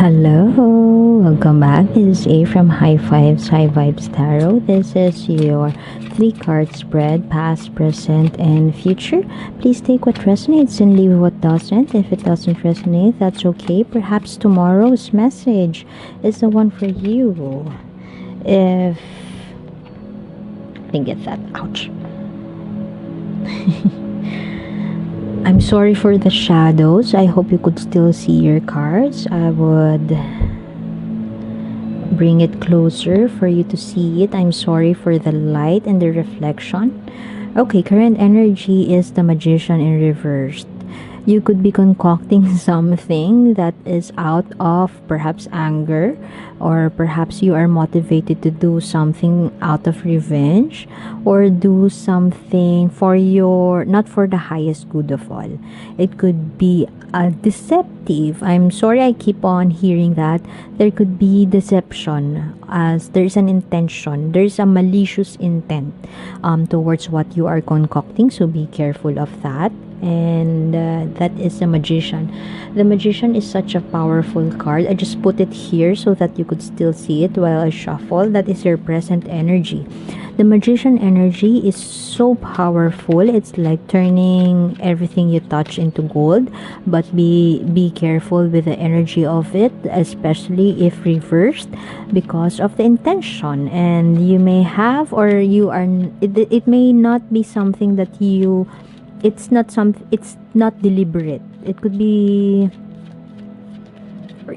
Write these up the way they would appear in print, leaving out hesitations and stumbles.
Hello, welcome back. This is A from High Fives, High Vibes Tarot. This is your three card spread, past, present, and future. Please take what resonates and leave what doesn't. If it doesn't resonate, that's okay. Perhaps tomorrow's message is the one for you. If I can get that, ouch. I'm sorry for the shadows. I hope you could still see your cards. I would bring it closer for you to see it. I'm sorry for the light and the reflection. Okay, current energy is the Magician in reverse. You could be concocting something that is out of perhaps anger, or perhaps you are motivated to do something out of revenge, or do something for your, not for the highest good of all. It could be deceptive. I'm sorry I keep on hearing that. There could be deception, as there's an intention, there's a malicious intent towards what you are concocting, so be careful of that. And that is the Magician. The Magician is such a powerful card. I just put it here so that you could still see it while I shuffle. That is your present energy. The Magician energy is so powerful. It's like turning everything you touch into gold, but be careful with the energy of it, especially if reversed, because of the intention. And you may have, or you are, it may not be something that you, it's not deliberate. It could be,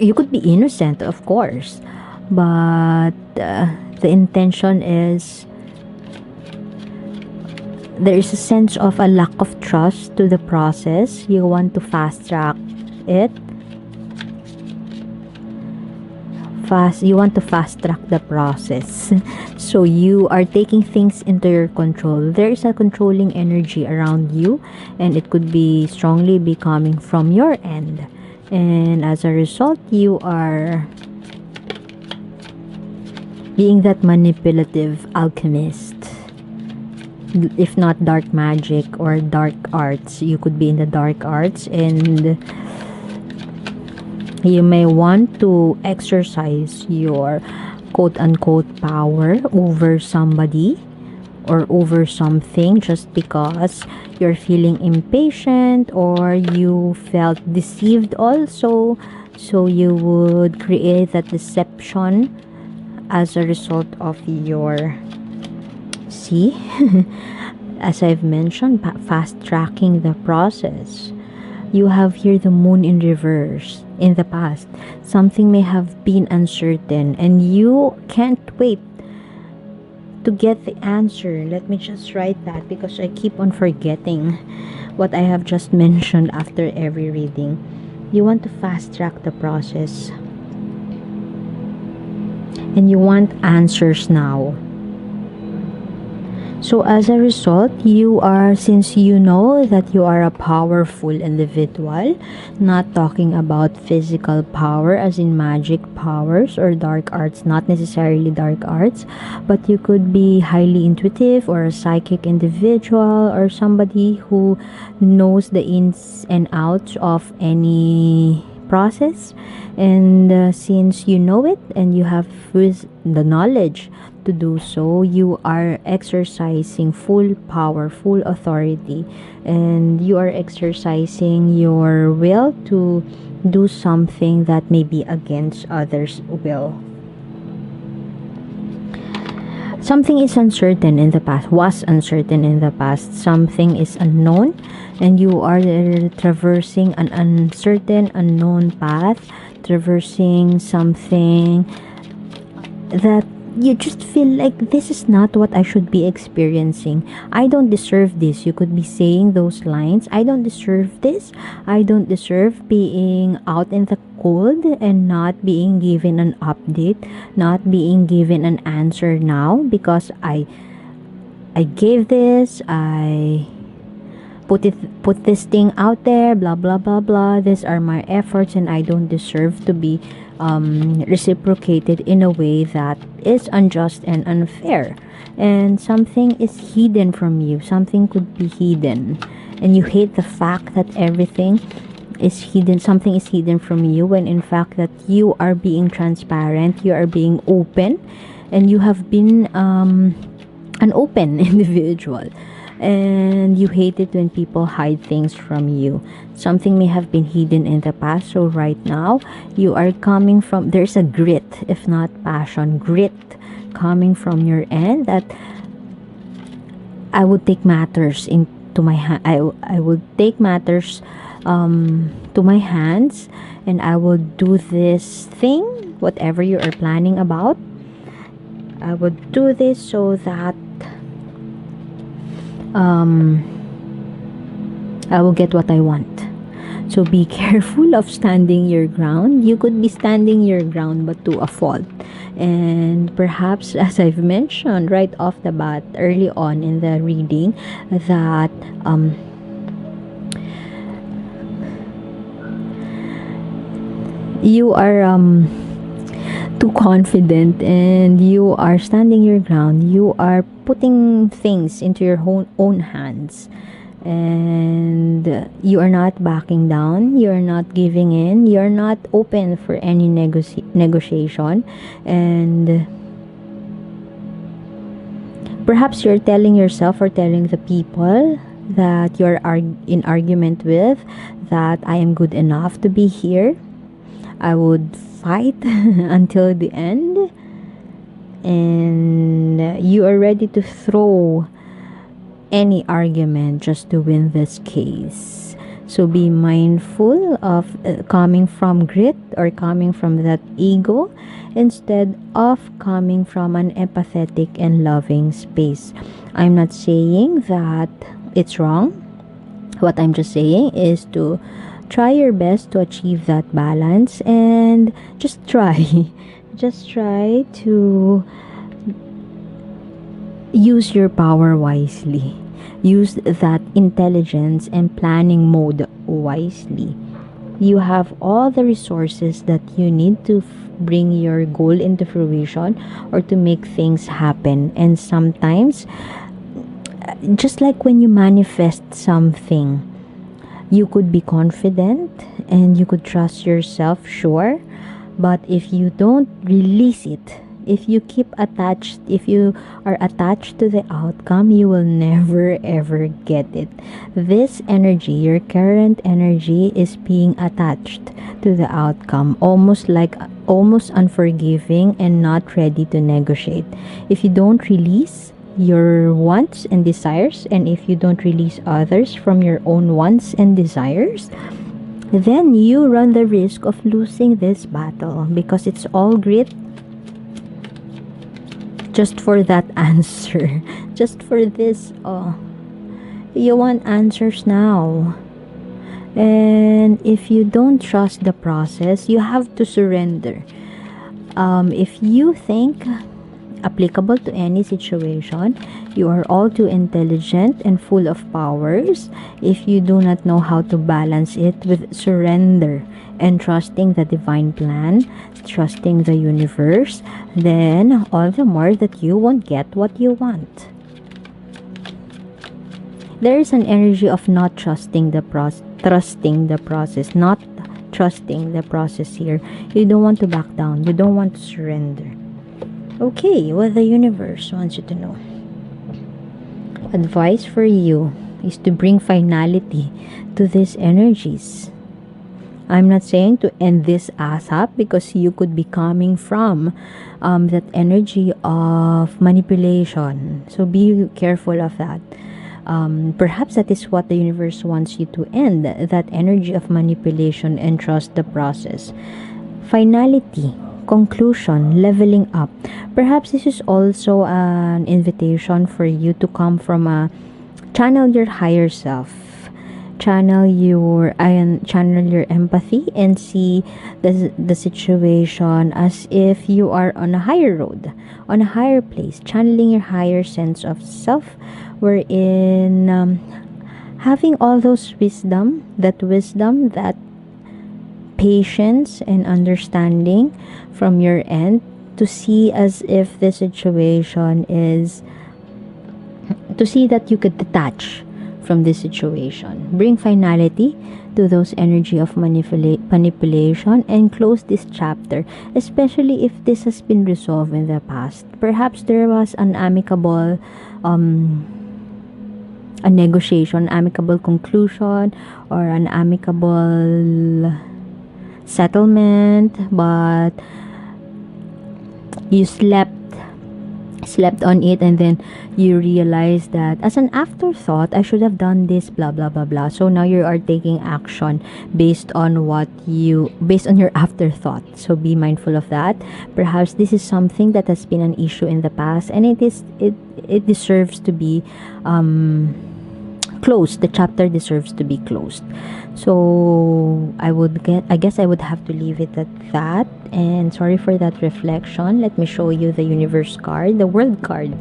you could be innocent, of course, but the intention is, there is a sense of a lack of trust to the process. You want to fast track it. You want to fast track the process. So you are taking things into your control. There is a controlling energy around you, and it could be strongly be coming from your end. And as a result, you are being that manipulative alchemist. If not dark magic or dark arts, you could be in the dark arts, and you may want to exercise your quote-unquote power over somebody or over something just because you're feeling impatient, or you felt deceived also, so you would create that deception as a result of your as I've mentioned, fast tracking the process. You have here the Moon in reverse. In the past, something may have been uncertain and you can't wait to get the answer. Let me just write that, because I keep on forgetting what I have just mentioned after every reading. You want to fast track the process, and you want answers now. So as a result, you are, since you know that you are a powerful individual, not talking about physical power as in magic powers or dark arts, not necessarily dark arts, but you could be highly intuitive or a psychic individual, or somebody who knows the ins and outs of any process. And since you know it and you have the knowledge to do so, you are exercising full power, full authority, and you are exercising your will to do something that may be against others' will. Something is uncertain in the past, was uncertain in the past. Something is unknown, and you are traversing an uncertain, unknown path, traversing something that you just feel like, this is not what I should be experiencing. I don't deserve this. You could be saying those lines. I don't deserve this. I don't deserve being out in the cold and not being given an update, not being given an answer now, because I gave this, I put this thing out there, blah blah blah blah. These are my efforts, and I don't deserve to be reciprocated in a way that is unjust and unfair. And something is hidden from you. Something could be hidden, and you hate the fact that everything is hidden, something is hidden from you, when in fact that you are being transparent, you are being open, and you have been an open individual, and you hate it when people hide things from you. Something may have been hidden in the past, so right now you are coming from, there's a grit, if not passion, grit coming from your end, that I would take matters into my hand. I would take matters to my hands, and I will do this thing, whatever you are planning about. I would do this so that I will get what I want. So be careful of standing your ground. You could be standing your ground but to a fault. And perhaps, as I've mentioned right off the bat early on in the reading, that you are too confident, and you are standing your ground. You are putting things into your own hands, and you are not backing down, you are not giving in, you are not open for any negotiation. And perhaps you're telling yourself or telling the people that you're in argument with, that I am good enough to be here, I would fight until the end, and you are ready to throw any argument just to win this case. So be mindful of coming from grit or coming from that ego, instead of coming from an empathetic and loving space. I'm not saying that it's wrong. What I'm just saying is to try your best to achieve that balance, and just try just try to use your power wisely. Use that intelligence and planning mode wisely. You have all the resources that you need to bring your goal into fruition, or to make things happen. And sometimes, just like when you manifest something, you could be confident and you could trust yourself, sure, but if you don't release it, if you keep attached, if you are attached to the outcome, you will never ever get it. This energy, your current energy, is being attached to the outcome, almost unforgiving and not ready to negotiate. If you don't release your wants and desires, and if you don't release others from your own wants and desires, then you run the risk of losing this battle, because it's all grit just for that answer, just for this. Oh, you want answers now, and if you don't trust the process, you have to surrender. If you think applicable to any situation, you are all too intelligent and full of powers. If you do not know how to balance it with surrender and trusting the divine plan, trusting the universe, then all the more that you won't get what you want. There is an energy of not trusting the process, not trusting the process here. You don't want to back down. You don't want to surrender. Okay, what the universe wants you to know. Advice for you is to bring finality to these energies. I'm not saying to end this ASAP, because you could be coming from that energy of manipulation. So be careful of that. Perhaps that is what the universe wants you to end, that energy of manipulation, and trust the process. Finality, conclusion, leveling up. Perhaps this is also an invitation for you to come from a channel your higher self, channel your empathy, and see the situation as if you are on a higher road, on a higher place, channeling your higher sense of self, wherein having all those wisdom, that patience and understanding from your end, to see as if the situation is, to see that you could detach from this situation. Bring finality to those energy of manipulation and close this chapter, especially if this has been resolved in the past. Perhaps there was an amicable a negotiation, amicable conclusion, or an amicable settlement, but you slept on it, and then you realize that as an afterthought, I should have done this, blah blah blah blah. So now you are taking action based on your afterthought. So be mindful of that. Perhaps this is something that has been an issue in the past, and it deserves to be closed. The chapter deserves to be closed. So I guess I would have to leave it at that. And sorry for that reflection. Let me show you the universe card, the world card.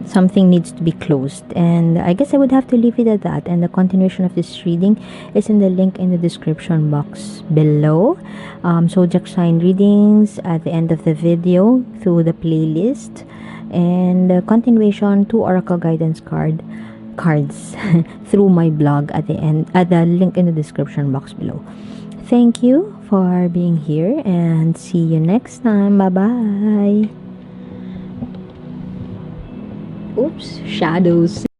Something needs to be closed, and I guess I would have to leave it at that. And the continuation of this reading is in the link in the description box below. Zodiac sign readings at the end of the video through the playlist, and the continuation to oracle guidance cards through my blog at the end, at the link in the description box below. Thank you for being here, and see you next time. Bye bye. Oops, shadows.